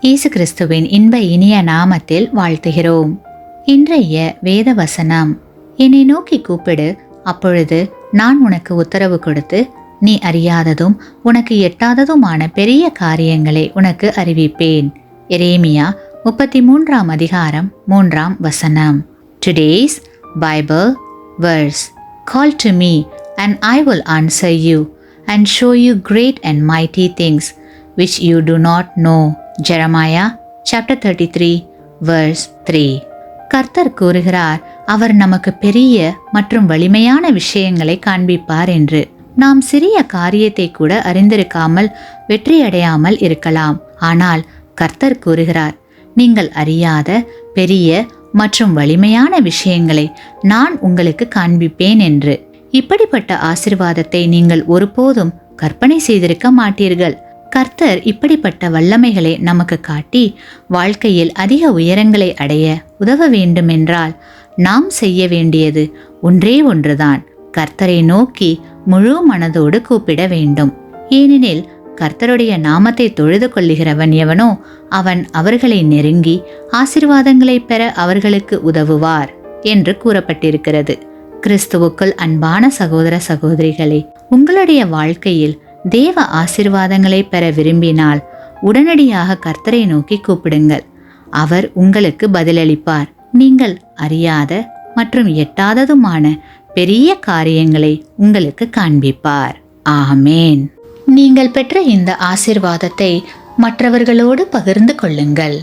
இயேசு கிறிஸ்துவின் இன்ப இனிய நாமத்தில் வாழ்த்துகிறோம். இன்றைய வேத வசனம், என்னை நோக்கி கூப்பிடு, அப்பொழுது நான் உனக்கு உத்தரவு கொடுத்து நீ அறியாததும் உனக்கு எட்டாததுமான பெரிய காரியங்களை உனக்கு அறிவிப்பேன். எரேமியா 33 அதிகாரம் 3 Today's Bible verse. Call to me and I will answer you and show you great and mighty things which you do not know. Jeremiah chapter 33 verse 3. கர்த்தர் கூறுகிறார், அவர் நமக்கு பெரிய மற்றும் வலிமையான விஷயங்களை காண்பிப்பார் என்று. நாம் சிறிய காரியத்தை கூட அறிந்திருக்காமல் வெற்றியடையாமல் இருக்கலாம். ஆனால் கர்த்தர் கூறுகிறார், நீங்கள் அறியாத பெரிய மற்றும் வலிமையான விஷயங்களை நான் உங்களுக்கு காண்பிப்பேன் என்று. இப்படிப்பட்ட ஆசீர்வாதத்தை நீங்கள் ஒருபோதும் கற்பனை செய்திருக்க மாட்டீர்கள். கர்த்தர் இப்படிப்பட்ட வல்லமைகளை நமக்கு காட்டி வாழ்க்கையில் அதிக உயரங்களை அடைய உதவ வேண்டுமென்றால் நாம் செய்ய வேண்டியது ஒன்றே ஒன்றுதான், கர்த்தரை நோக்கி முழு மனதோடு கூப்பிட வேண்டும். ஏனெனில் கர்த்தருடைய நாமத்தை தொழுது கொள்ளுகிறவன் எவனோ அவன் அவர்களை நெருங்கி ஆசீர்வாதங்களை பெற அவர்களுக்கு உதவுவார் என்று கூறப்பட்டிருக்கிறது. கிறிஸ்துவுக்குள் அன்பான சகோதர சகோதரிகளே, உங்களுடைய வாழ்க்கையில் தேவ ஆசீர்வாதங்களை பெற விரும்பினால் உடனடியாக கர்த்தரை நோக்கி கூப்பிடுங்கள். அவர் உங்களுக்கு பதிலளிப்பார். நீங்கள் அறியாத மற்றும் எட்டாததுமான பெரிய காரியங்களை உங்களுக்கு காண்பிப்பார். ஆமேன். நீங்கள் பெற்ற இந்த ஆசீர்வாதத்தை மற்றவர்களோடு பகிர்ந்து கொள்ளுங்கள்.